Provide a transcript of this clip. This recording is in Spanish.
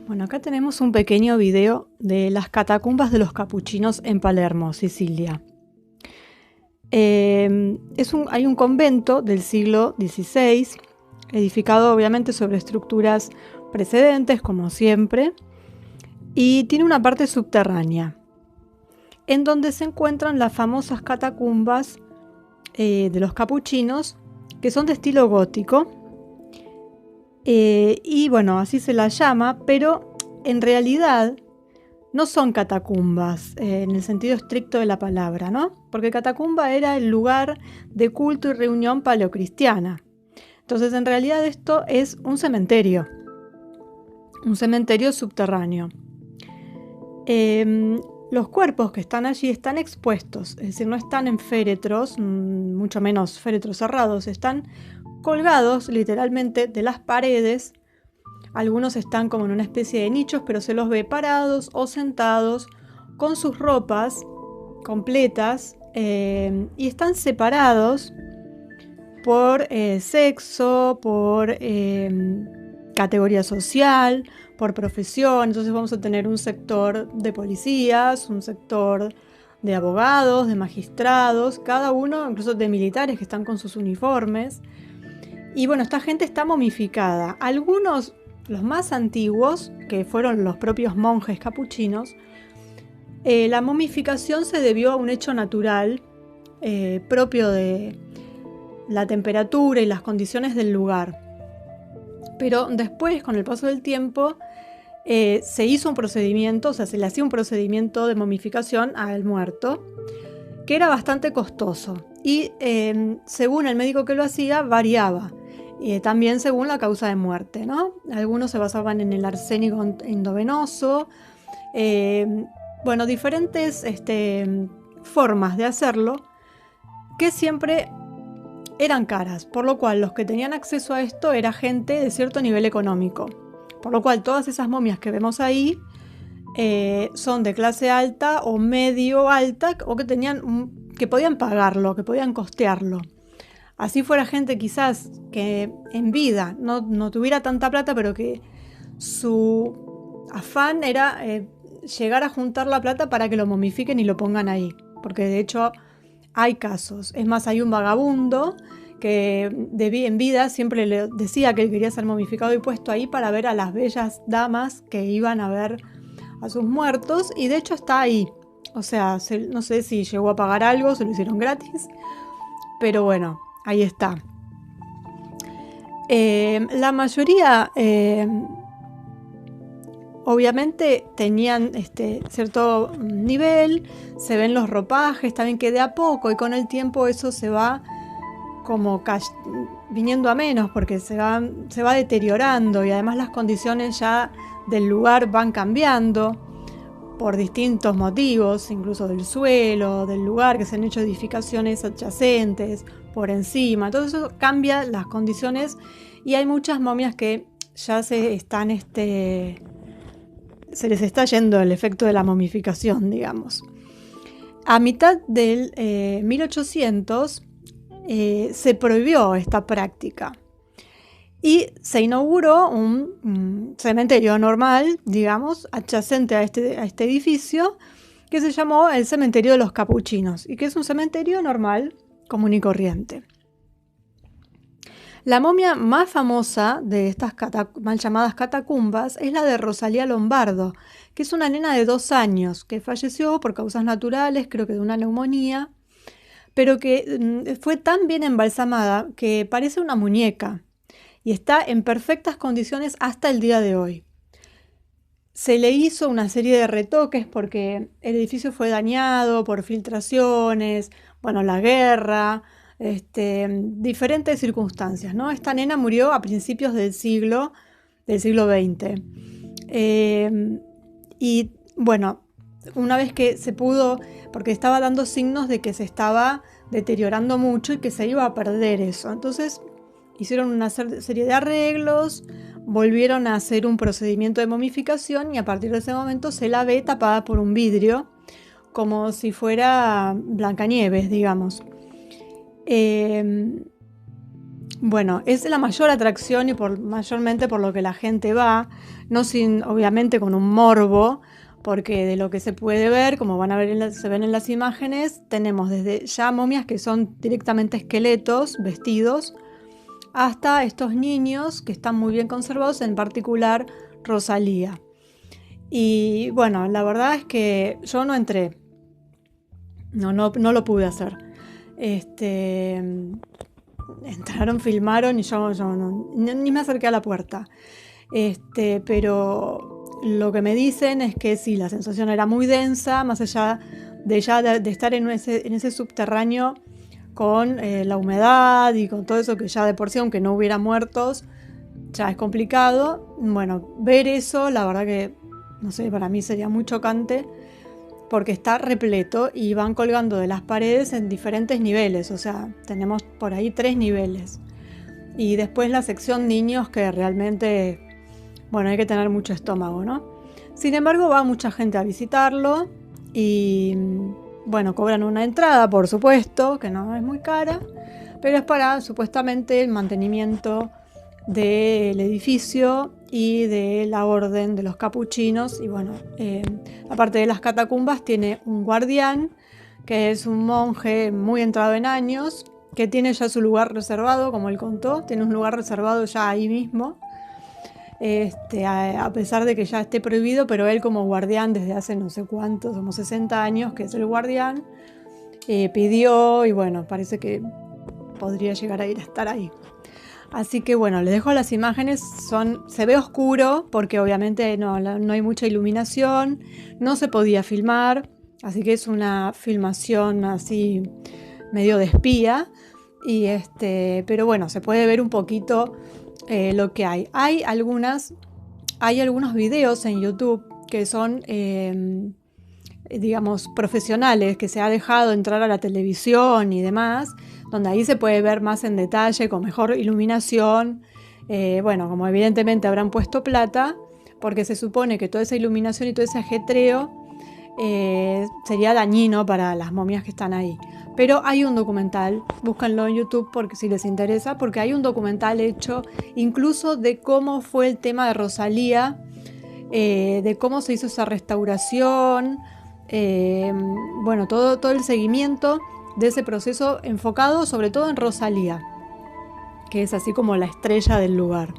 Bueno, acá tenemos un pequeño video de las catacumbas de los capuchinos en Palermo, Sicilia. Hay un convento del siglo XVI, edificado obviamente sobre estructuras precedentes, como siempre, y tiene una parte subterránea, en donde se encuentran las famosas catacumbas de los capuchinos, que son de estilo gótico. Y bueno, así se las llama, pero en realidad no son catacumbas en el sentido estricto de la palabra, ¿no? Porque catacumba era el lugar de culto y reunión paleocristiana. Entonces, en realidad esto es un cementerio subterráneo. Los cuerpos que están allí están expuestos, es decir, no están en féretros, mucho menos féretros cerrados, están colgados literalmente de las paredes. Algunos están como en una especie de nichos, pero se los ve parados o sentados con sus ropas completas y están separados por sexo, por categoría social, por profesión. Entonces vamos a tener un sector de policías, un sector de abogados, de magistrados, cada uno, incluso de militares que están con sus uniformes. Y bueno, esta gente está momificada. Algunos, los más antiguos, que fueron los propios monjes capuchinos, la momificación se debió a un hecho natural propio de la temperatura y las condiciones del lugar. Pero después, con el paso del tiempo, se hizo un procedimiento, o sea, se le hacía un procedimiento de momificación al muerto, que era bastante costoso. Y según el médico que lo hacía, variaba. También según la causa de muerte, ¿no? Algunos se basaban en el arsénico endovenoso. Bueno, diferentes formas de hacerlo que siempre eran caras, por lo cual los que tenían acceso a esto era gente de cierto nivel económico. Por lo cual todas esas momias que vemos ahí son de clase alta o medio alta, o que podían pagarlo, que podían costearlo. Así fuera gente quizás que en vida no tuviera tanta plata, pero que su afán era llegar a juntar la plata para que lo momifiquen y lo pongan ahí. Porque de hecho hay casos. Es más, hay un vagabundo que en vida siempre le decía que él quería ser momificado y puesto ahí para ver a las bellas damas que iban a ver a sus muertos, y de hecho está ahí. O sea, no sé si llegó a pagar algo, se lo hicieron gratis, pero bueno, ahí está. La mayoría obviamente tenían cierto nivel, se ven los ropajes, también que de a poco y con el tiempo eso se va como viniendo a menos, porque se va deteriorando, y además las condiciones ya del lugar van cambiando por distintos motivos, incluso del suelo, del lugar, que se han hecho edificaciones adyacentes por encima. Todo eso cambia las condiciones y hay muchas momias que ya se les está yendo el efecto de la momificación, digamos. A mitad del 1800 se prohibió esta práctica y se inauguró un cementerio normal, digamos, adyacente a este edificio, que se llamó el Cementerio de los Capuchinos, y que es un cementerio normal, común y corriente. La momia más famosa de estas mal llamadas catacumbas es la de Rosalía Lombardo, que es una nena de 2 años que falleció por causas naturales, creo que de una neumonía, pero que fue tan bien embalsamada que parece una muñeca y está en perfectas condiciones hasta el día de hoy. Se le hizo una serie de retoques porque el edificio fue dañado por filtraciones, bueno, la guerra, diferentes circunstancias, ¿no? Esta nena murió a principios del siglo XX. Y bueno, una vez que se pudo, porque estaba dando signos de que se estaba deteriorando mucho y que se iba a perder eso. Entonces hicieron una serie de arreglos, volvieron a hacer un procedimiento de momificación y a partir de ese momento se la ve tapada por un vidrio, como si fuera Blancanieves, digamos. Bueno, es la mayor atracción y mayormente por lo que la gente va, no sin, obviamente con un morbo, porque de lo que se puede ver, como van a ver se ven en las imágenes, tenemos desde ya momias que son directamente esqueletos, vestidos, hasta estos niños que están muy bien conservados, en particular Rosalía. Y bueno, la verdad es que yo no entré, no lo pude hacer. Entraron, filmaron y yo ni me acerqué a la puerta. Pero lo que me dicen es que sí, la sensación era muy densa, más allá de estar en ese subterráneo con la humedad y con todo eso que ya de por sí, aunque no hubiera muertos, ya es complicado. Bueno, ver eso, la verdad que, no sé, para mí sería muy chocante, porque está repleto y van colgando de las paredes en diferentes niveles, o sea, tenemos por ahí 3 niveles. Y después la sección niños, que realmente, bueno, hay que tener mucho estómago, ¿no? Sin embargo, va mucha gente a visitarlo y, bueno, cobran una entrada, por supuesto, que no es muy cara, pero es para supuestamente el mantenimiento del edificio y de la orden de los capuchinos. Y bueno, aparte de las catacumbas, tiene un guardián, que es un monje muy entrado en años, que tiene ya su lugar reservado, como él contó, tiene un lugar reservado ya ahí mismo, a pesar de que ya esté prohibido, pero él como guardián desde hace no sé cuántos, como 60 años, que es el guardián, pidió y bueno, parece que podría llegar a ir a estar ahí. Así que bueno, les dejo las imágenes, se ve oscuro porque obviamente no hay mucha iluminación, no se podía filmar, así que es una filmación así medio de espía, pero bueno, se puede ver un poquito lo que hay. Hay algunos videos en YouTube que son, digamos, profesionales, que se ha dejado entrar a la televisión y demás, donde ahí se puede ver más en detalle, con mejor iluminación. Bueno, como evidentemente habrán puesto plata, porque se supone que toda esa iluminación y todo ese ajetreo sería dañino para las momias que están ahí. Pero hay un documental, búscanlo en YouTube porque si les interesa, porque hay un documental hecho incluso de cómo fue el tema de Rosalía, de cómo se hizo esa restauración, bueno, todo el seguimiento de ese proceso enfocado sobre todo en Rosalía, que es así como la estrella del lugar.